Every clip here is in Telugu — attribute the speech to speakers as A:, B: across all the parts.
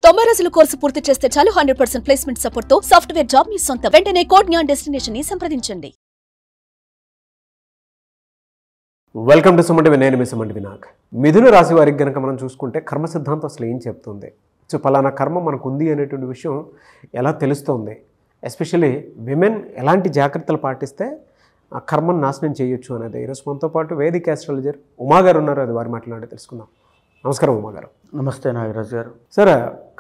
A: 90 రోజుల కోర్సు పూర్తి చేస్తే చాలు 100% ప్లేస్మెంట్ సపోర్ట్ తో సాఫ్ట్వేర్ జాబ్ మీ సొంతం. వెంటనే కోడ్ జ్ఞాన్ డెస్టినేషన్ ని సంప్రదించండి.
B: వెల్కమ్ టు సుమంటి నేను మీ సుమంటి వినాయక్. మిథున రాశి వారికి గనక మనం చూసుకుంటే కర్మ సిద్ధాంతం అసలు ఏం చెప్తుంది, సో పలానా కర్మ మనకు ఉంది అనేటువంటి విషయం ఎలా తెలుస్తుంది, ఎస్పెషల్లీ విమెన్ ఎలాంటి జాగ్రత్తలు పాటిస్తే ఆ కర్మను నాశనం చేయొచ్చు అనేది ఈరోజు మనతో పాటు వేదిక ఆస్ట్రాలజర్ ఉమా గారు ఉన్నారు. అది వారి మాట్లాడి తెలుసుకుందాం. నమస్కారం ఉమా గారు.
C: నమస్తే నాగరాజు గారు.
B: సార్,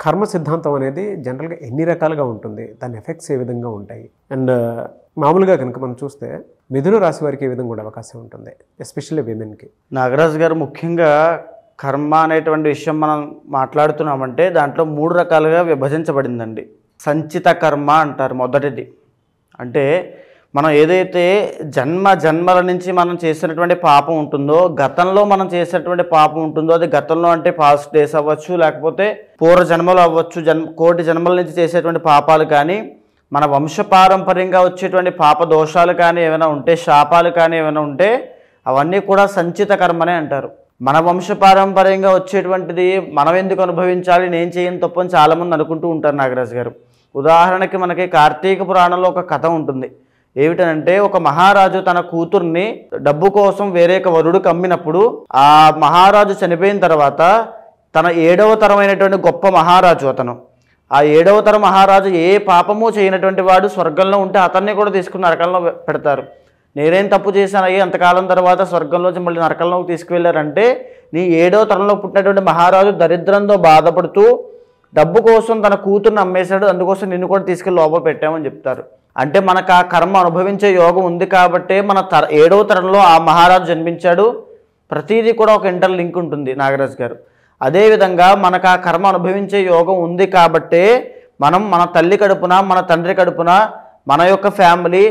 B: కర్మ సిద్ధాంతం అనేది జనరల్గా ఎన్ని రకాలుగా ఉంటుంది, దాని ఎఫెక్ట్స్ ఏ విధంగా ఉంటాయి, అండ్ మామూలుగా కనుక మనం చూస్తే మిథున రాశి వారికి ఏ విధంగా ఉండే అవకాశం ఉంటుంది, ఎస్పెషల్లీ విమెన్కి?
C: నాగరాజు గారు, ముఖ్యంగా కర్మ అనేటువంటి విషయం మనం మాట్లాడుతున్నామంటే దాంట్లో 3 రకాలుగా విభజించబడిందండి. సంచిత కర్మ అంటారు మొదటిది. అంటే మనం ఏదైతే జన్మల నుంచి మనం చేసినటువంటి పాపం ఉంటుందో, గతంలో మనం చేసినటువంటి పాపం ఉంటుందో, అది గతంలో అంటే పాస్ట్ డేస్ అవ్వచ్చు, లేకపోతే పూర్వ జన్మలు అవ్వచ్చు, కోటి జన్మల నుంచి చేసేటువంటి పాపాలు కానీ, మన వంశపారంపర్యంగా వచ్చేటువంటి పాప దోషాలు కానీ ఏమైనా ఉంటే, శాపాలు కానీ ఏమైనా ఉంటే, అవన్నీ కూడా సంచిత కర్మనే అంటారు. మన వంశపారంపర్యంగా వచ్చేటువంటిది మనం ఎందుకు అనుభవించాలి, నేను చేయని తప్పు అని చాలామంది అనుకుంటూ ఉంటారు నాగరాజు గారు. ఉదాహరణకి మనకి కార్తీక పురాణంలో ఒక కథ ఉంటుంది. ఏమిటనంటే, ఒక మహారాజు తన కూతుర్ని డబ్బు కోసం వేరే వరుడికి అమ్మినప్పుడు ఆ మహారాజు చనిపోయిన తర్వాత తన 7వ తరమైనటువంటి గొప్ప మహారాజు అతను, ఆ 7వ తరం మహారాజు ఏ పాపము చేయనటువంటి వాడు స్వర్గంలో ఉంటే అతన్ని కూడా తీసుకుని నరకంలో పెడతారు. నేనేం తప్పు చేశానయ్యి అంతకాలం తర్వాత స్వర్గంలోంచి మళ్ళీ నరకంలోకి తీసుకువెళ్ళారంటే, నీ 7వ తరంలో పుట్టినటువంటి మహారాజు దరిద్రంతో బాధపడుతూ డబ్బు కోసం తన కూతుర్ని అమ్మేశాడు, అందుకోసం నిన్ను కూడా తీసుకెళ్ళి లోపల పెట్టామని చెప్తారు. అంటే మనకు ఆ కర్మ అనుభవించే యోగం ఉంది కాబట్టే మన 7వ తరంలో ఆ మహారాజు జన్మించాడు. ప్రతిదీ కూడా ఒక ఇంటర్ లింక్ ఉంటుంది నాగరాజు గారు. అదేవిధంగా మనకు ఆ కర్మ అనుభవించే యోగం ఉంది కాబట్టే మనం మన తల్లి కడుపున, మన తండ్రి కడుపున, మన యొక్క ఫ్యామిలీ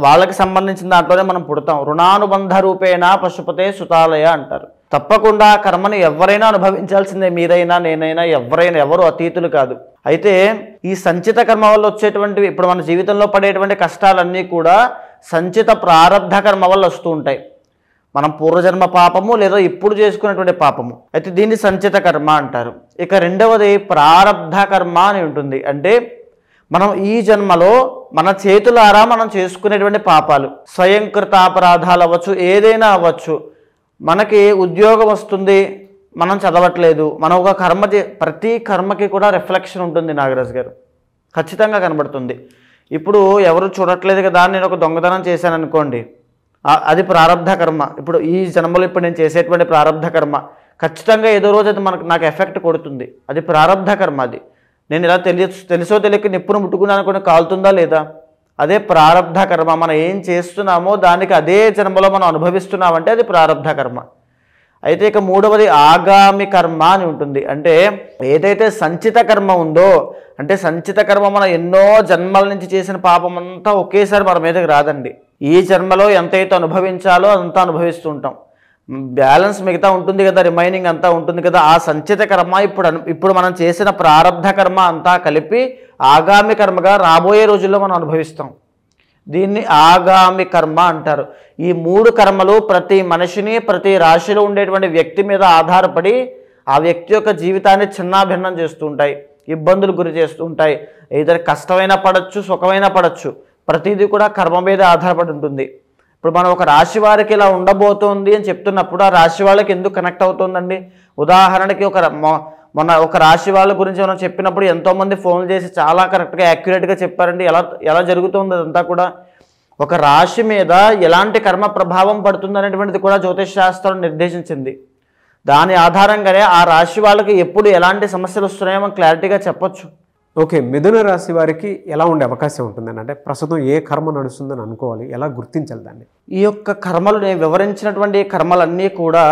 C: వాళ్ళకి సంబంధించిన దాంట్లోనే మనం పుడతాం. రుణానుబంధ రూపేణ పశుపతే సుతాలయ అంటారు. తప్పకుండా ఆ కర్మని ఎవరైనా అనుభవించాల్సిందే, మీరైనా నేనైనా ఎవరు అతీతులు కాదు. అయితే ఈ సంచిత కర్మ వల్ల వచ్చేటువంటివి, ఇప్పుడు మన జీవితంలో పడేటువంటి కష్టాలన్నీ కూడా సంచిత ప్రారబ్ధ కర్మ వల్ల వస్తూ ఉంటాయి. మనం పూర్వజన్మ పాపము లేదా ఇప్పుడు చేసుకున్నటువంటి పాపము, అయితే దీన్ని సంచిత కర్మ అంటారు. ఇక రెండవది ప్రారబ్ధ కర్మ అని ఉంటుంది. అంటే మనం ఈ జన్మలో మన చేతులారా మనం చేసుకునేటువంటి పాపాలు, స్వయంకృత అపరాధాలు అవ్వచ్చు, ఏదైనా అవ్వచ్చు. మనకి ఉద్యోగం వస్తుంది, మనం చదవట్లేదు, మనం ఒక కర్మ ప్రతి కర్మకి కూడా రిఫ్లెక్షన్ ఉంటుంది నాగరాజు గారు, ఖచ్చితంగా కనబడుతుంది. ఇప్పుడు ఎవరు చూడట్లేదు కదా, నేను ఒక దొంగతనం చేశాను అనుకోండి, అది ప్రారబ్ధ కర్మ. ఇప్పుడు ఈ జన్మలో ఇప్పుడు నేను చేసేటువంటి ప్రారబ్ధ కర్మ ఖచ్చితంగా ఏదో రోజు అది నాకు ఎఫెక్ట్ కొడుతుంది. అది ప్రారబ్ధ కర్మ. అది నేను ఇలా తెలుసో తెలియక నిప్పును ముట్టుకున్నాను అనుకుని కాలుతుందా లేదా, అదే ప్రారబ్ధ కర్మ. మనం ఏం చేస్తున్నామో దానికి అదే జన్మలో మనం అనుభవిస్తున్నామంటే అది ప్రారబ్ధ కర్మ. అయితే ఇక మూడవది ఆగామి కర్మ అని ఉంటుంది. అంటే ఏదైతే సంచిత కర్మ ఉందో, అంటే సంచిత కర్మ మనం ఎన్నో జన్మల నుంచి చేసిన పాపం అంతా ఒకేసారి మన మీదకి రాదండి. ఈ జన్మలో ఎంతైతే అనుభవించాలో అంతా అనుభవిస్తూ ఉంటాం. బ్యాలెన్స్ మిగతా ఉంటుంది కదా, రిమైనింగ్ అంతా ఉంటుంది కదా. ఆ సంచిత కర్మ ఇప్పుడు మనం చేసిన ప్రారబ్ధ కర్మ అంతా కలిపి ఆగామి కర్మగా రాబోయే రోజుల్లో మనం అనుభవిస్తాం. దీన్ని ఆగామి కర్మ అంటారు. ఈ 3 కర్మలు ప్రతి మనిషిని, ప్రతి రాశిలో ఉండేటువంటి వ్యక్తి మీద ఆధారపడి ఆ వ్యక్తి యొక్క జీవితాన్ని చిన్నాభిన్నం చేస్తూ ఉంటాయి, ఇబ్బందులు గురి చేస్తూ ఉంటాయి. ఏదైనా కష్టమైనా పడవచ్చు, సుఖమైనా పడవచ్చు, ప్రతిదీ కూడా కర్మ మీద ఆధారపడి ఉంటుంది. ఇప్పుడు మనం ఒక రాశి వారికి ఇలా ఉండబోతోంది అని చెప్తున్నప్పుడు ఆ రాశి వాళ్ళకి ఎందుకు కనెక్ట్ అవుతుందండి? ఉదాహరణకి మొన్న ఒక రాశి వాళ్ళ గురించి మనం చెప్పినప్పుడు ఎంతోమంది ఫోన్లు చేసి చాలా కరెక్ట్గా యాక్యురేట్గా చెప్పారండి. ఎలా జరుగుతుంది అదంతా కూడా. ఒక రాశి మీద ఎలాంటి కర్మ ప్రభావం పడుతుంది అనేటువంటిది కూడా జ్యోతిష్ శాస్త్రం నిర్దేశించింది. దాని ఆధారంగానే ఆ రాశి వాళ్ళకి ఎప్పుడు ఎలాంటి సమస్యలు వస్తున్నాయో మనం క్లారిటీగా చెప్పొచ్చు.
B: ఓకే, మిథున రాశి వారికి ఎలా ఉండే అవకాశం ఉంటుందని, అంటే ప్రస్తుతం ఏ కర్మ నడుస్తుందని అనుకోవాలి, ఎలా గుర్తించాలి దాన్ని?
C: ఈ యొక్క కర్మలు నేను వివరించినటువంటి కర్మలన్నీ కూడా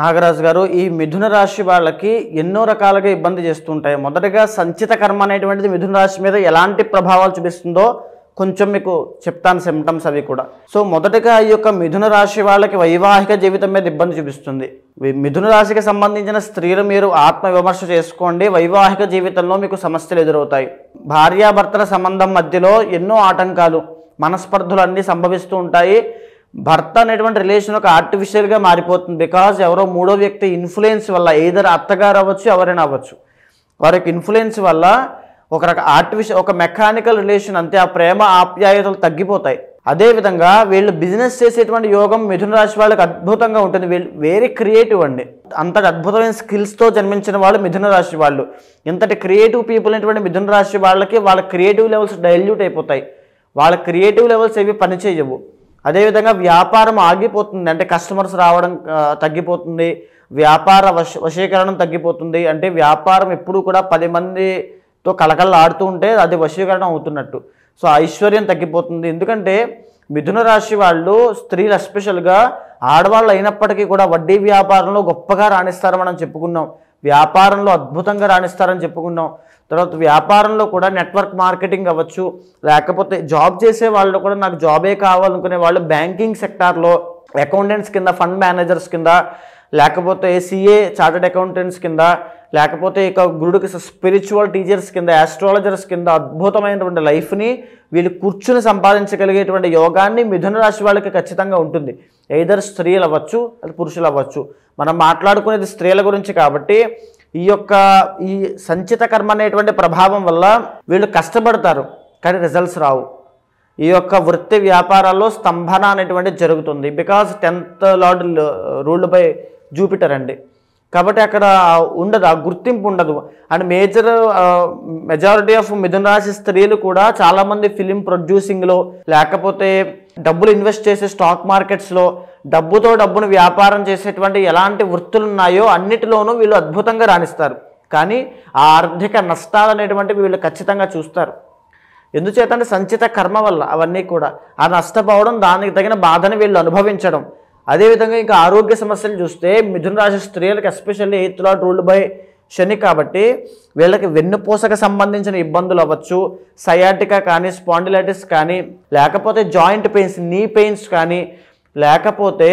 C: నాగరాజు గారు ఈ మిథున రాశి వాళ్ళకి ఎన్నో రకాలుగా ఇబ్బంది చేస్తుంటాయి. మొదటగా సంచిత కర్మ అనేటువంటిది మిథున రాశి మీద ఎలాంటి ప్రభావాలు చూపిస్తుందో కొంచెం మీకు చెప్తాను, సిమ్టమ్స్ అవి కూడా. సో మొదటగా ఈ యొక్క మిథున రాశి వాళ్ళకి వైవాహిక జీవితం మీద ఇబ్బంది చూపిస్తుంది. మిథున రాశికి సంబంధించిన స్త్రీలు మీరు ఆత్మవిమర్శ చేసుకోండి, వైవాహిక జీవితంలో మీకు సమస్యలు ఎదురవుతాయి. భార్యాభర్తల సంబంధం మధ్యలో ఎన్నో ఆటంకాలు, మనస్పర్ధలు అన్నీ సంభవిస్తూ ఉంటాయి. భర్త అనేటువంటి రిలేషన్ ఒక ఆర్టిఫిషియల్గా మారిపోతుంది. బికాజ్ ఎవరో 3వ వ్యక్తి ఇన్ఫ్లుయెన్స్ వల్ల, ఎయిదర్ అత్తగారు అవ్వచ్చు, ఎవరైనా అవ్వచ్చు. వారి యొక్క ఇన్ఫ్లుయెన్స్ వల్ల ఒక ఒక మెకానికల్ రిలేషన్ అంతే, ఆ ప్రేమ ఆప్యాయతలు తగ్గిపోతాయి. అదేవిధంగా వీళ్ళు బిజినెస్ చేసేటువంటి యోగం మిథున రాశి వాళ్ళకి అద్భుతంగా ఉంటుంది. వీళ్ళు వెరీ క్రియేటివ్ అండి. అంతటి అద్భుతమైన స్కిల్స్తో జన్మించిన వాళ్ళు మిథున రాశి వాళ్ళు. ఇంతటి క్రియేటివ్ పీపుల్ అయినటువంటి మిథున రాశి వాళ్ళకి వాళ్ళ క్రియేటివ్ లెవెల్స్ డైల్యూట్ అయిపోతాయి. వాళ్ళ క్రియేటివ్ లెవెల్స్ ఏవి పనిచేయవు. అదేవిధంగా వ్యాపారం ఆగిపోతుంది, అంటే కస్టమర్స్ రావడం తగ్గిపోతుంది, వ్యాపార వశీకరణం తగ్గిపోతుంది. అంటే వ్యాపారం ఎప్పుడు కూడా 10 మందితో కలకల్లాడుతూ ఉంటే అది వశీకరణం అవుతున్నట్టు. సో ఐశ్వర్యం తగ్గిపోతుంది. ఎందుకంటే మిథున రాశి వాళ్ళు స్త్రీలు ఎస్పెషల్గా ఆడవాళ్ళు అయినప్పటికీ కూడా వడ్డీ వ్యాపారంలో గొప్పగా రాణిస్తారని మనం చెప్పుకున్నాం. వ్యాపారంలో అద్భుతంగా రాణిస్తారని చెప్పుకున్నాం. తర్వాత వ్యాపారంలో కూడా నెట్వర్క్ మార్కెటింగ్ అవ్వచ్చు, లేకపోతే జాబ్ చేసే వాళ్ళు కూడా నాకు జాబే కావాలనుకునే వాళ్ళు బ్యాంకింగ్ సెక్టార్లో అకౌంటెంట్స్ కింద, ఫండ్ మేనేజర్స్ కింద, లేకపోతే సిఏ చార్టెడ్ అకౌంటెంట్స్ కింద, లేకపోతే ఇక గురుడికి స్పిరిచువల్ టీచర్స్ కింద, ఆస్ట్రాలజర్స్ కింద అద్భుతమైనటువంటి లైఫ్ని వీళ్ళు కూర్చుని సంపాదించగలిగేటువంటి యోగాన్ని మిథున రాశి వాళ్ళకి ఖచ్చితంగా ఉంటుంది. ఎయిదర్ స్త్రీలు అవ్వచ్చు, అది పురుషులు అవ్వచ్చు. మనం మాట్లాడుకునేది స్త్రీల గురించి కాబట్టి ఈ సంచిత కర్మ అనేటువంటి ప్రభావం వల్ల వీళ్ళు కష్టపడతారు కానీ రిజల్ట్స్ రావు. ఈ యొక్క వృత్తి వ్యాపారాల్లో స్తంభన అనేటువంటిది జరుగుతుంది. Because 10th lord ruled by Jupiter అండి. కాబట్టి అక్కడ ఉండదు, ఆ గుర్తింపు ఉండదు. అండ్ మెజారిటీ ఆఫ్ మిథున రాశి స్త్రీలు కూడా చాలామంది ఫిలిం ప్రొడ్యూసింగ్లో, లేకపోతే డబ్బులు ఇన్వెస్ట్ చేసే స్టాక్ మార్కెట్స్లో, డబ్బును వ్యాపారం చేసేటువంటి ఎలాంటి వృత్తులు ఉన్నాయో అన్నిటిలోనూ వీళ్ళు అద్భుతంగా రాణిస్తారు. కానీ ఆ ఆర్థిక నష్టాలు అనేటువంటివి వీళ్ళు ఖచ్చితంగా చూస్తారు. ఎందుచేతంటే సంచిత కర్మ వల్ల అవన్నీ కూడా ఆ నష్టపోవడం, దానికి తగిన బాధని వీళ్ళు అనుభవించడం. అదేవిధంగా ఇంకా ఆరోగ్య సమస్యలు చూస్తే మిథున రాశి స్త్రీలకు especially 8th lord ruled by Shani కాబట్టి వీళ్ళకి వెన్నుపూసకు సంబంధించిన ఇబ్బందులు అవ్వచ్చు, సయాటికా కానీ, స్పాండిలైటిస్ కానీ, లేకపోతే జాయింట్ పెయిన్స్, నీ పెయిన్స్ కానీ, లేకపోతే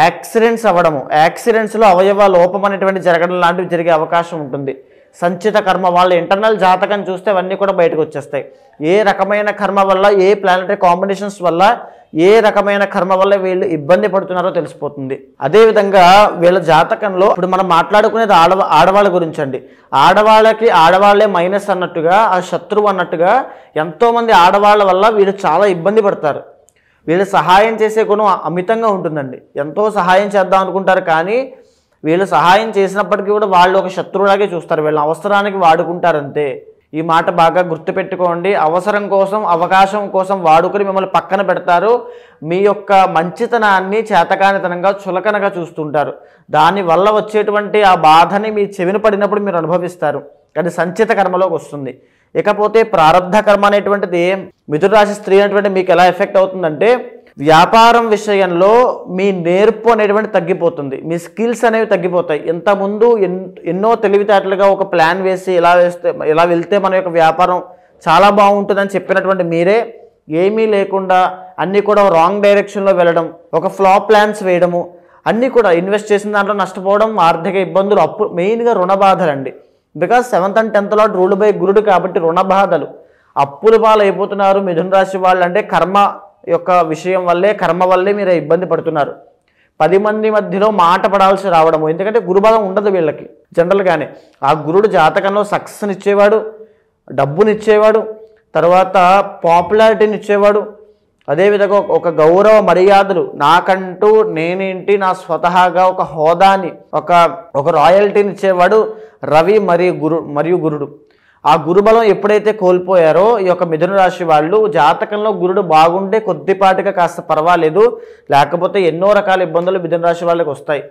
C: యాక్సిడెంట్స్ అవ్వడము, యాక్సిడెంట్స్లో అవయవ లోపం అనేటువంటి జరగడం లాంటివి జరిగే అవకాశం ఉంటుంది. సంచిత కర్మ వాళ్ళ ఇంటర్నల్ జాతకం చూస్తే అవన్నీ కూడా బయటకు వచ్చేస్తాయి. ఏ రకమైన కర్మ వల్ల, ఏ ప్లానటరీ కాంబినేషన్స్ వల్ల, ఏ రకమైన కర్మ వల్ల వీళ్ళు ఇబ్బంది పడుతున్నారో తెలిసిపోతుంది. అదేవిధంగా వీళ్ళ జాతకంలో ఇప్పుడు మనం మాట్లాడుకునేది ఆడవాళ్ళ గురించి అండి. ఆడవాళ్లే మైనస్ అన్నట్టుగా, ఆ శత్రువు అన్నట్టుగా ఎంతోమంది ఆడవాళ్ళ వల్ల వీళ్ళు చాలా ఇబ్బంది పడతారు. వీళ్ళు సహాయం చేసే గుణం అమితంగా ఉంటుందండి. ఎంతో సహాయం చేద్దాం అనుకుంటారు కానీ వీళ్ళు సహాయం చేసినప్పటికీ కూడా వాళ్ళు ఒక శత్రువులాగే చూస్తారు. వీళ్ళ అవసరానికి వాడుకుంటారంతే. ఈ మాట బాగా గుర్తుపెట్టుకోండి. అవసరం కోసం, అవకాశం కోసం వాడుకొని మిమ్మల్ని పక్కన పెడతారు. మీ యొక్క మంచితనాన్ని చేతకానితనంగా, చులకనగా చూస్తుంటారు. దానివల్ల వచ్చేటువంటి ఆ బాధని మీ చెవిన పడినప్పుడు మీరు అనుభవిస్తారు. అది సంచిత కర్మలోకి వస్తుంది. ఇకపోతే ప్రారబ్ధ కర్మ అనేటువంటిది మిథున రాశి స్త్రీ అనేటువంటి మీకు ఎలా ఎఫెక్ట్ అవుతుందంటే, వ్యాపారం విషయంలో మీ నేర్పు అనేటువంటి తగ్గిపోతుంది, మీ స్కిల్స్ అనేవి తగ్గిపోతాయి. ఇంతకుముందు ఎన్నో తెలివితేటలుగా ఒక ప్లాన్ వేసి ఇలా వెళ్తే మన యొక్క వ్యాపారం చాలా బాగుంటుందని చెప్పినటువంటి మీరే ఏమీ లేకుండా అన్నీ కూడా రాంగ్ డైరెక్షన్లో వెళ్ళడం, ఒక ఫ్లాప్ ప్లాన్స్ వేయడము, అన్నీ కూడా ఇన్వెస్ట్ చేసిన దాంట్లో నష్టపోవడం, ఆర్థిక ఇబ్బందులు, అప్పు, మెయిన్గా రుణ బాధలండి. Because 7th and 10th lord ruled by గురుడు కాబట్టి రుణ బాధలు, అప్పుల పాలు అయిపోతున్నారు మిథున రాశి వాళ్ళు. అంటే కర్మ యొక్క విషయం వల్లే, కర్మ వల్లే మీరు ఇబ్బంది పడుతున్నారు. 10 మంది మధ్యలో మాట పడాల్సి రావడము. ఎందుకంటే గురుబలం ఉండదు వీళ్ళకి జనరల్గానే. ఆ గురుడు జాతకంలో సక్సెస్ని ఇచ్చేవాడు, డబ్బునిచ్చేవాడు, తర్వాత పాపులారిటీని ఇచ్చేవాడు, అదేవిధంగా ఒక గౌరవ మర్యాదలు, నాకంటూ నేనేంటి, నా స్వతహాగా ఒక హోదాని, ఒక రాయల్టీని ఇచ్చేవాడు రవి మరియు గురుడు. ఆ గురుబలం ఎప్పుడైతే కోల్పోయారో ఈ యొక్క మిథున రాశి వాళ్ళు, జాతకంలో గురుడు బాగుంటే కొద్దిపాటిగా కాస్త పర్వాలేదు, లేకపోతే ఎన్నో రకాల ఇబ్బందులు మిథున రాశి వాళ్ళకి వస్తాయి.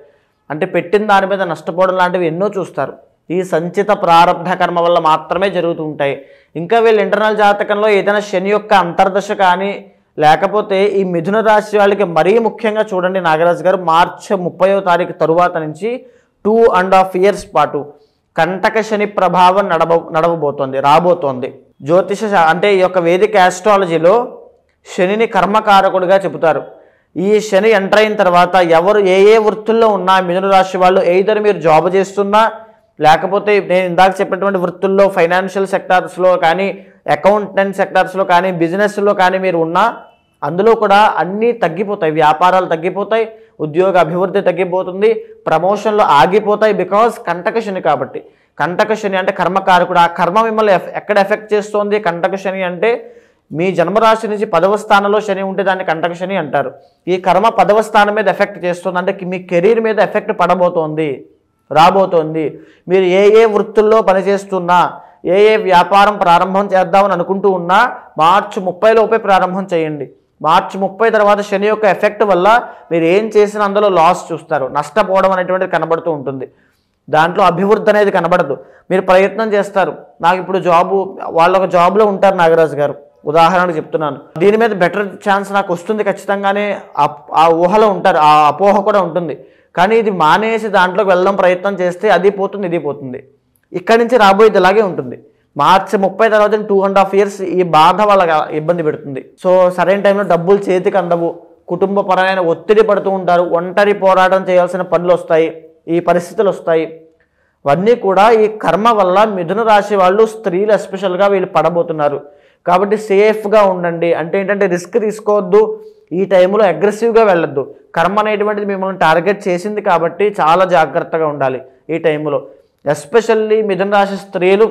C: అంటే పెట్టిన దాని మీద నష్టపోవడం లాంటివి ఎన్నో చూస్తారు. ఈ సంచిత ప్రారబ్ధ కర్మ వల్ల మాత్రమే జరుగుతూ ఉంటాయి. ఇంకా వీళ్ళు ఇంటర్నల్ జాతకంలో ఏదైనా శని యొక్క అంతర్దశ కానీ, లేకపోతే ఈ మిథున రాశి వాళ్ళకి మరీ ముఖ్యంగా చూడండి నాగరాజు గారు, మార్చి 30వ తారీఖు తరువాత నుంచి 2.5 years పాటు కంటక శని ప్రభావం రాబోతోంది. జ్యోతిష అంటే ఈ యొక్క వేదిక ఆస్ట్రాలజీలో శనిని కర్మకారకుడిగా చెబుతారు. ఈ శని ఎంటర్ అయిన తర్వాత ఎవరు ఏ వృత్తుల్లో ఉన్నా మిథున రాశి వాళ్ళు, ఎయిదర్ మీరు జాబ్ చేస్తున్నా, లేకపోతే నేను ఇందాక చెప్పినటువంటి వృత్తుల్లో ఫైనాన్షియల్ సెక్టార్స్లో కానీ, అకౌంటెంట్ సెక్టార్స్లో కానీ, బిజినెస్లో కానీ మీరు ఉన్నా, అందులో కూడా అన్నీ తగ్గిపోతాయి. వ్యాపారాలు తగ్గిపోతాయి, ఉద్యోగ అభివృద్ధి తగ్గిపోతుంది, ప్రమోషన్లు ఆగిపోతాయి. బికాజ్ కంటక శని కాబట్టి. కంటక శని అంటే కర్మకారకుడు. ఆ కర్మ మిమ్మల్ని ఎక్కడ ఎఫెక్ట్ చేస్తోంది? కంటక శని అంటే మీ జన్మరాశి నుంచి 10వ స్థానంలో శని ఉంటే దాన్ని కంటక శని అంటారు. ఈ కర్మ 10వ స్థానం మీద ఎఫెక్ట్ చేస్తుంది, అంటే మీ కెరీర్ మీద ఎఫెక్ట్ పడబోతోంది, రాబోతోంది. మీరు ఏ వృత్తుల్లో పనిచేస్తున్నా, ఏ వ్యాపారం ప్రారంభం చేద్దామని అనుకుంటూ ఉన్నా మార్చి 30 లోపే ప్రారంభం చేయండి. మార్చి 30 తర్వాత శని యొక్క ఎఫెక్ట్ వల్ల మీరు ఏం చేసినా అందులో లాస్ చూస్తారు, నష్టపోవడం అనేటువంటిది కనబడుతూ ఉంటుంది. దాంట్లో అభివృద్ధి అనేది కనబడదు. మీరు ప్రయత్నం చేస్తారు, నాకు ఇప్పుడు జాబు, వాళ్ళు ఒక జాబ్లో ఉంటారు నాగరాజు గారు, ఉదాహరణకు చెప్తున్నాను, దీని మీద బెటర్ ఛాన్స్ నాకు వస్తుంది ఖచ్చితంగానే ఆ ఊహలో ఉంటారు, ఆ అపోహ కూడా ఉంటుంది. కానీ ఇది మానేసి దాంట్లోకి వెళ్ళడం ప్రయత్నం చేస్తే అది పోతుంది, ఇది పోతుంది. ఇక్కడి నుంచి రాబోయేది ఇలాగే ఉంటుంది. మార్చి 30 తర్వాత 2.5 years ఈ బాధ వాళ్ళకి ఇబ్బంది పెడుతుంది. సో సరైన టైంలో డబ్బులు చేతికి అందవు, కుటుంబపరమైన ఒత్తిడి పడుతూ ఉంటారు, ఒంటరి పోరాటం చేయాల్సిన పనులు వస్తాయి, ఈ పరిస్థితులు వస్తాయి. ఇవన్నీ కూడా ఈ కర్మ వల్ల మిథున రాశి వాళ్ళు, స్త్రీలు ఎస్పెషల్గా వీళ్ళు పడబోతున్నారు. కాబట్టి సేఫ్గా ఉండండి. అంటే ఏంటంటే రిస్క్ తీసుకోవద్దు, ఈ టైంలో అగ్రెసివ్గా వెళ్ళొద్దు. కర్మ అనేటువంటిది మిమ్మల్ని టార్గెట్ చేసింది కాబట్టి చాలా జాగ్రత్తగా ఉండాలి ఈ టైంలో. ఎస్పెషల్లీ మిథున రాశి స్త్రీలు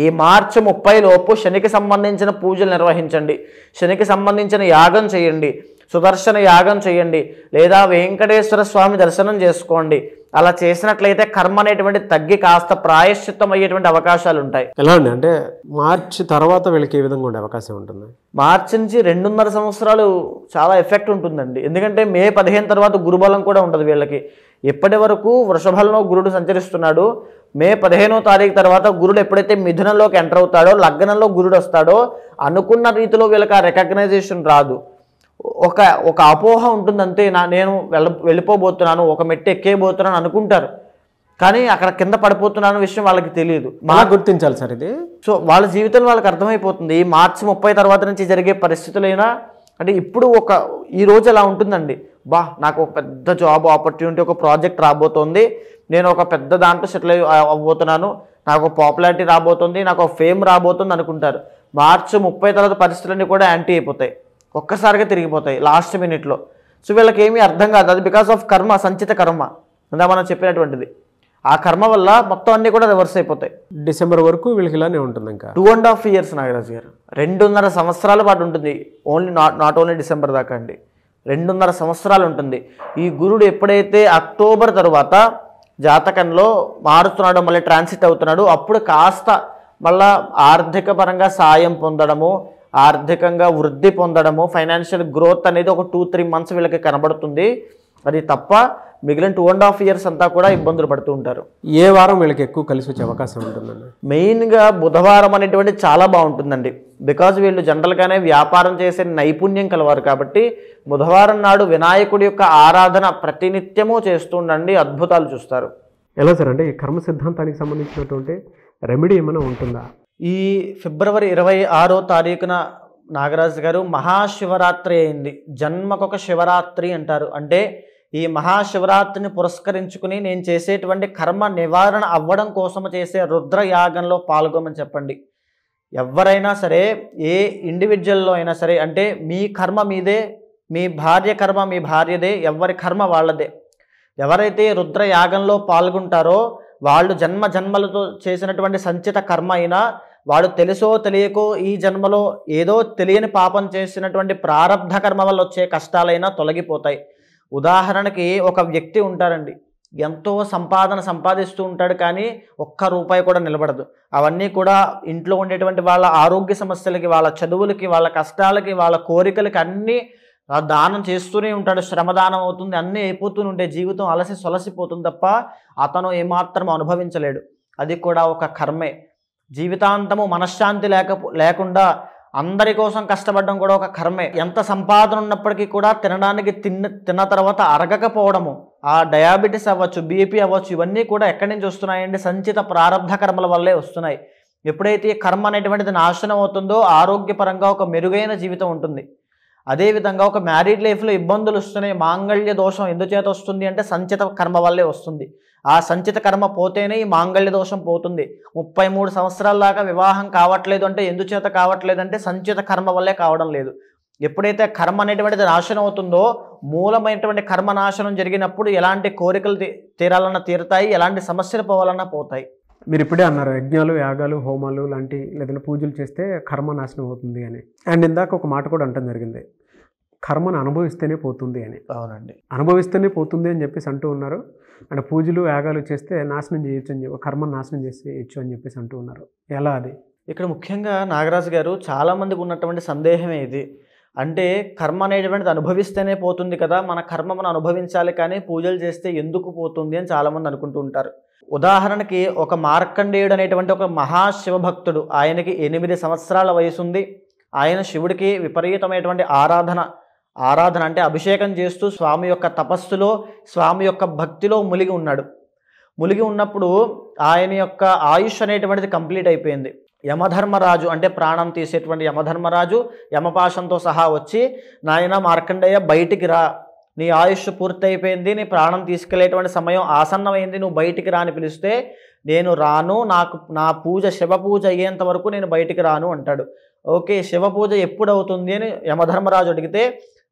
C: ఈ మార్చి 30 లోపు శనికి సంబంధించిన పూజలు నిర్వహించండి, శనికి సంబంధించిన యాగం చేయండి, సుదర్శన యాగం చేయండి, లేదా వెంకటేశ్వర స్వామి దర్శనం చేసుకోండి. అలా చేసినట్లయితే కర్మ అనేటువంటి తగ్గి కాస్త ప్రాయశ్చిత్తం అయ్యేటువంటి అవకాశాలు ఉంటాయి.
B: ఎలా అండి, అంటే మార్చి తర్వాత వీళ్ళకి ఏ విధంగా ఉండే అవకాశం ఉంటుంది?
C: మార్చి నుంచి 2.5 సంవత్సరాలు చాలా ఎఫెక్ట్ ఉంటుందండి. ఎందుకంటే మే 15 తర్వాత గురుబలం కూడా ఉంటుంది వీళ్ళకి. ఇప్పటి వరకు వృషభంలో గురుడు సంచరిస్తున్నాడు. మే 15వ తారీఖు తర్వాత గురుడు ఎప్పుడైతే మిథునంలోకి ఎంటర్ అవుతాడో, లగ్నంలో గురుడు వస్తాడో, అనుకున్న రీతిలో వీళ్ళకి ఆ రికగ్నైజేషన్ రాదు. ఒక అపోహ ఉంటుంది అంతే, నేను వెళ్ళిపోబోతున్నాను, ఒక మెట్టు ఎక్కేయబోతున్నాను అనుకుంటారు, కానీ అక్కడ కింద పడిపోతున్నాను విషయం వాళ్ళకి తెలియదు.
B: గుర్తించాలి సార్ ఇది.
C: సో వాళ్ళ జీవితంలో వాళ్ళకి అర్థమైపోతుంది. ఈ మార్చి 30 తర్వాత నుంచి జరిగే పరిస్థితులైనా, అంటే ఇప్పుడు ఈ రోజు అలా ఉంటుందండి, నాకు ఒక పెద్ద జాబ్ ఆపర్చునిటీ, ఒక ప్రాజెక్ట్ రాబోతోంది, నేను ఒక పెద్ద దాంట్లో సెటిల్ అవ్వబోతున్నాను, నాకు పాపులారిటీ రాబోతుంది, నాకు ఫేమ్ రాబోతుంది అనుకుంటారు. మార్చి 30 తర్వాత పరిస్థితులన్నీ కూడా యాంటీ అయిపోతాయి, ఒక్కసారిగా తిరిగిపోతాయి లాస్ట్ మినిట్లో. సో వీళ్ళకి ఏమీ అర్థం కాదు. అది బికాస్ ఆఫ్ కర్మ, సంచిత కర్మ అందా మనం చెప్పినటువంటిది. ఆ కర్మ వల్ల మొత్తం అన్నీ కూడా రివర్స్ అయిపోతాయి.
B: డిసెంబర్ వరకు వీళ్ళకి ఇలానే ఉంటుంది. ఇంకా
C: 2.5 years నాగరాజు గారు, 2.5 సంవత్సరాల పాటు ఉంటుంది. నాట్ ఓన్లీ డిసెంబర్ దాకా అండి, 2.5 సంవత్సరాలు ఉంటుంది. ఈ గురుడు ఎప్పుడైతే అక్టోబర్ తర్వాత జాతకంలో మారుతున్నాడో, మళ్ళీ ట్రాన్సిట్ అవుతున్నాడు, అప్పుడు కాస్త మళ్ళా ఆర్థిక పరంగా సాయం పొందడము, ఆర్థికంగా వృద్ధి పొందడము, ఫైనాన్షియల్ గ్రోత్ అనేది ఒక 2-3 months వీళ్ళకి కనబడుతుంది. అది తప్ప మిగిలిన 2.5 years అంతా కూడా ఇబ్బందులు పడుతూ ఉంటారు.
B: ఏ వారం వీళ్ళకి ఎక్కువ కలిసి వచ్చే అవకాశం ఉంటుందండి?
C: మెయిన్గా బుధవారం అనేటువంటి చాలా బాగుంటుందండి. బికాజ్ వీళ్ళు జనరల్గానే వ్యాపారం చేసే నైపుణ్యం కలవారు కాబట్టి బుధవారం నాడు వినాయకుడి యొక్క ఆరాధన ప్రతినిత్యము చేస్తూ ఉండండి, అద్భుతాలు చూస్తారు.
B: ఎలా సార్, అంటే ఈ కర్మ సిద్ధాంతానికి సంబంధించినటువంటి రెమెడీ ఏమైనా ఉంటుందా?
C: ఈ ఫిబ్రవరి 26వ తారీఖున నాగరాజు గారు మహాశివరాత్రి అయింది. జన్మకొక శివరాత్రి అంటారు. అంటే ఈ మహాశివరాత్రిని పురస్కరించుకుని నేను చేసేటువంటి కర్మ నివారణ అవ్వడం కోసం చేసే రుద్రయాగంలో పాల్గొమని చెప్పండి. ఎవరైనా సరే, ఏ ఇండివిజువల్లో అయినా సరే, అంటే మీ కర్మ మీదే, మీ భార్య కర్మ మీ భార్యదే, ఎవరి కర్మ వాళ్ళదే. ఎవరైతే రుద్రయాగంలో పాల్గొంటారో వాళ్ళు జన్మలతో చేసినటువంటి సంచిత కర్మ అయినా, వాడు తెలుసో తెలియకో ఈ జన్మలో ఏదో తెలియని పాపం చేసినటువంటి ప్రారబ్ధ కర్మ వల్ల వచ్చే కష్టాలైనా తొలగిపోతాయి. ఉదాహరణకి ఒక వ్యక్తి ఉంటారండి, ఎంతో సంపాదిస్తూ ఉంటాడు, కానీ ఒక్క రూపాయి కూడా నిలబడదు. అవన్నీ కూడా ఇంట్లో ఉండేటువంటి వాళ్ళ ఆరోగ్య సమస్యలకి, వాళ్ళ చదువులకి, వాళ్ళ కష్టాలకి, వాళ్ళ కోరికలకి అన్నీ దానం చేస్తూనే ఉంటాడు. శ్రమదానం అవుతుంది, అన్నీ అయిపోతూనే ఉండే, జీవితం అలసి సొలసిపోతుంది తప్ప అతను ఏమాత్రం అనుభవించలేడు. అది కూడా ఒక కర్మే. జీవితాంతము మనశ్శాంతి లేకుండా అందరి కోసం కష్టపడడం కూడా ఒక కర్మే. ఎంత సంపాదన ఉన్నప్పటికీ కూడా తినడానికి తిన్న తర్వాత అరగకపోవడము, ఆ డయాబెటీస్ అవ్వచ్చు, బీపీ అవ్వచ్చు, ఇవన్నీ కూడా ఎక్కడి నుంచి వస్తున్నాయండి? సంచిత ప్రారబ్ధ కర్మల వల్లే వస్తున్నాయి. ఎప్పుడైతే కర్మ అనేటువంటిది నాశనం అవుతుందో ఆరోగ్యపరంగా ఒక మెరుగైన జీవితం ఉంటుంది. అదేవిధంగా ఒక మ్యారీడ్ లైఫ్లో ఇబ్బందులు వస్తున్నాయి, మాంగళ్య దోషం ఎందుచేత వస్తుంది అంటే సంచిత కర్మ వల్లే వస్తుంది. ఆ సంచిత కర్మ పోతేనే ఈ మాంగళ్య దోషం పోతుంది. 33 సంవత్సరాల దాకా వివాహం కావట్లేదు అంటే ఎందుచేత కావట్లేదు అంటే సంచిత కర్మ వల్లే కావడం లేదు. ఎప్పుడైతే కర్మ అనేటువంటిది నాశనం అవుతుందో, మూలమైనటువంటి కర్మ నాశనం జరిగినప్పుడు ఎలాంటి కోరికలు తీరాలన్నా తీరుతాయి, ఎలాంటి సమస్యలు పోవాలన్నా పోతాయి.
B: మీరు ఇప్పుడే అన్నారు యజ్ఞాలు, యాగాలు, హోమాలు లాంటి లేదంటే పూజలు చేస్తే కర్మ నాశనం అవుతుంది అని. అండ్ ఇందాక ఒక మాట కూడా అంటం జరిగింది, కర్మను అనుభవిస్తేనే పోతుంది అని.
C: అవునండి,
B: అనుభవిస్తేనే పోతుంది అని చెప్పేసి అంటూ ఉన్నారు. అంటే పూజలు, యాగాలు చేస్తే నాశనం చేయొచ్చు అని చెప్పి, కర్మను నాశనం చేసేయచ్చు అని చెప్పేసి అంటూ ఉన్నారు. ఎలా అది?
C: ఇక్కడ ముఖ్యంగా నాగరాజు గారు చాలామందికి ఉన్నటువంటి సందేహమే ఇది. అంటే కర్మ అనేటువంటిది అనుభవిస్తేనే పోతుంది కదా, మన కర్మ మనం అనుభవించాలి కానీ పూజలు చేస్తే ఎందుకు పోతుంది అని చాలామంది అనుకుంటూ ఉంటారు. ఉదాహరణకి ఒక మార్కండేయుడు అనేటువంటి ఒక మహాశివభక్తుడు, ఆయనకి 8 సంవత్సరాల వయసు ఉంది. ఆయన శివుడికి విపరీతమైనటువంటి ఆరాధన అంటే అభిషేకం చేస్తూ స్వామి యొక్క తపస్సులో, స్వామి యొక్క భక్తిలో మునిగి ఉన్నాడు. మునిగి ఉన్నప్పుడు ఆయన యొక్క ఆయుష్ అనేటువంటిది కంప్లీట్ అయిపోయింది. యమధర్మరాజు అంటే ప్రాణం తీసేటువంటి యమధర్మరాజు యమపాశంతో సహా వచ్చి, నాయన మార్కండేయ బయటికి రా, నీ ఆయుష్ పూర్తయిపోయింది, నీ ప్రాణం తీసుకెళ్లేటువంటి సమయం ఆసన్నమైంది, నువ్వు బయటికి రా అని పిలిస్తే, నేను రాను, నా పూజ శివ పూజ అయ్యేంత వరకు నేను బయటికి రాను అంటాడు. ఓకే, శివ పూజ ఎప్పుడు అవుతుంది అని యమధర్మరాజు అడిగితే,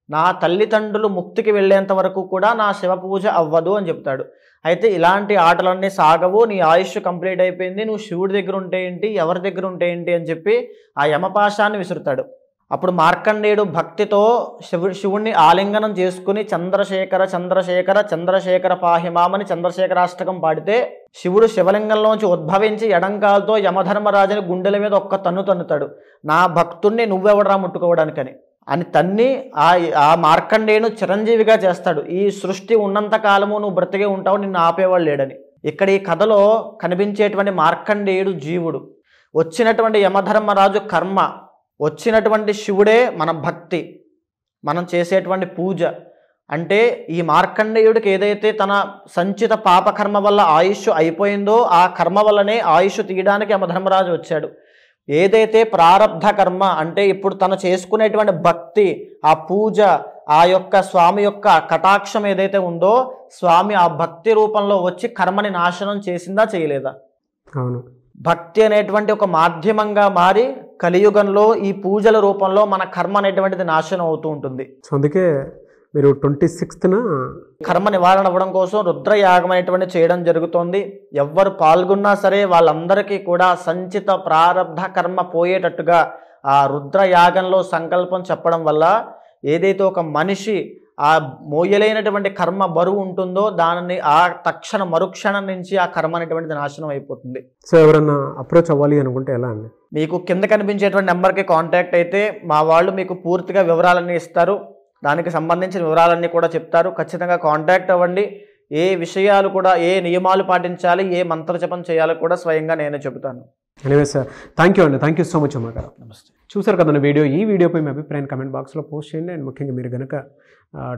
C: నా తల్లిదండ్రులు ముక్తికి వెళ్ళేంత వరకు కూడా నా శివ పూజ అవ్వదు అని చెప్తాడు. అయితే ఇలాంటి ఆటలన్నీ సాగవు, నీ ఆయుష్ కంప్లీట్ అయిపోయింది, నువ్వు శివుడి దగ్గర ఉంటే ఏంటి, ఎవరి దగ్గర ఉంటే ఏంటి అని చెప్పి ఆ యమపాశాన్ని విసురుతాడు. అప్పుడు మార్కండేయుడు భక్తితో శివుణ్ణి ఆలింగనం చేసుకుని చంద్రశేఖర చంద్రశేఖర చంద్రశేఖర పాహిమామని చంద్రశేఖరాష్టకం పాడితే, శివుడు శివలింగంలోంచి ఉద్భవించి ఎడంకాలతో యమధర్మరాజుని గుండెల మీద ఒక్క తన్నుతాడు. నా భక్తుణ్ణి నువ్వెవడరా ముట్టుకోవడానికని అని తన్ని ఆ మార్కండేయును చిరంజీవిగా చేస్తాడు. ఈ సృష్టి ఉన్నంత కాలము నువ్వు బ్రతికే ఉంటావు, నిన్ను ఆపేవాడు లేడని. ఇక్కడ ఈ కథలో కనిపించేటువంటి మార్కండేయుడు జీవుడు, వచ్చినటువంటి యమధర్మరాజు కర్మ, వచ్చినటువంటి శివుడే మన భక్తి, మనం చేసేటువంటి పూజ. అంటే ఈ మార్కండేయుడికి ఏదైతే తన సంచిత పాపకర్మ వల్ల ఆయుష్ అయిపోయిందో, ఆ కర్మ వల్లనే ఆయుష్ తీయడానికి యమధర్మరాజు వచ్చాడు. ఏదైతే ప్రారబ్ధ కర్మ అంటే ఇప్పుడు తను చేసుకునేటువంటి భక్తి, ఆ పూజ, ఆ యొక్క స్వామి యొక్క కటాక్షం ఏదైతే ఉందో, స్వామి ఆ భక్తి రూపంలో వచ్చి కర్మని నాశనం చేసిందా, చేయలేదా?
B: అవును.
C: భక్తి అనేటువంటి ఒక మాధ్యమంగా మారి కలియుగంలో ఈ పూజల రూపంలో మన కర్మ అనేటువంటిది నాశనం అవుతూ ఉంటుంది.
B: సో అందుకే మీరు 26న
C: కర్మ నివారణ అవ్వడం కోసం రుద్రయాగం అనేటువంటి చేయడం జరుగుతోంది. ఎవ్వరు పాల్గొన్నా సరే వాళ్ళందరికీ కూడా సంచిత ప్రారబ్ధ కర్మ పోయేటట్టుగా ఆ రుద్రయాగంలో సంకల్పం చెప్పడం వల్ల ఏదైతే ఒక మనిషి ఆ మోయలేనటువంటి కర్మ బరువు ఉంటుందో దానిని ఆ తక్షణ మరుక్షణం నుంచి ఆ కర్మ అనేటువంటిది నాశనం అయిపోతుంది.
B: సో ఎవరన్నా అప్రోచ్ అవ్వాలి అనుకుంటే ఎలా అండి?
C: మీకు కింద కనిపించేటువంటి నెంబర్కి కాంటాక్ట్ అయితే మా వాళ్ళు మీకు పూర్తిగా వివరాలన్నీ ఇస్తారు, దానికి సంబంధించిన వివరాలన్నీ కూడా చెప్తారు. ఖచ్చితంగా కాంటాక్ట్ అవ్వండి. ఏ విషయాలు కూడా, ఏ నియమాలు పాటించాలి, ఏ మంత్రజపం చేయాలో కూడా స్వయంగా నేనే చెబుతాను.
B: ఎనివే సార్, థ్యాంక్ యూ అండి, థ్యాంక్ యూ సో మచ్ అమ్మ గారు.
C: నమస్తే.
B: చూసారు కదండి వీడియో. ఈ వీడియోపై మీ అభిప్రాయాన్ని కమెంట్ బాక్స్లో పోస్ట్ చేయండి. అండ్ ముఖ్యంగా మీరు కనుక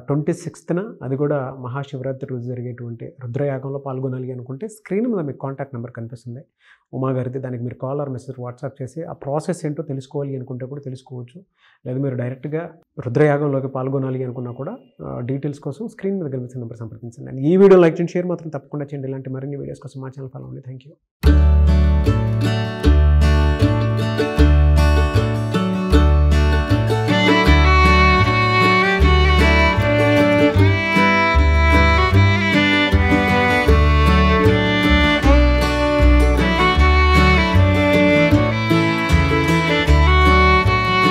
B: 26న అది కూడా మహాశివరాత్రి రోజు జరిగేటువంటి రుద్రయాగంలో పాల్గొనాలి అనుకుంటే స్క్రీన్ మీద మీకు కాంటాక్ట్ నెంబర్ కనిపిస్తుంది ఉమా గారిది. దానికి మీరు కాల్ ఆర్ మెసేజ్ వాట్సాప్ చేసి ఆ ప్రాసెస్ ఏంటో తెలుసుకోవాలి అనుకుంటే కూడా తెలుసుకోవచ్చు. లేదా మీరు డైరెక్ట్గా రుద్రయాగంలోకి పాల్గొనాలి అనుకున్నా కూడా డీటెయిల్స్ కోసం స్క్రీన్ మీద కనిపిస్తున్న నెంబర్ సంప్రదించండి. అండ్ ఈ వీడియో లైక్ చేయండి, షేర్ మాత్రం తప్పకుండా చేయండి. ఇలాంటి మరిన్ని వీడియోస్ కోసం మా ఛానల్ ఫాలో అవ్వండి. Thank you.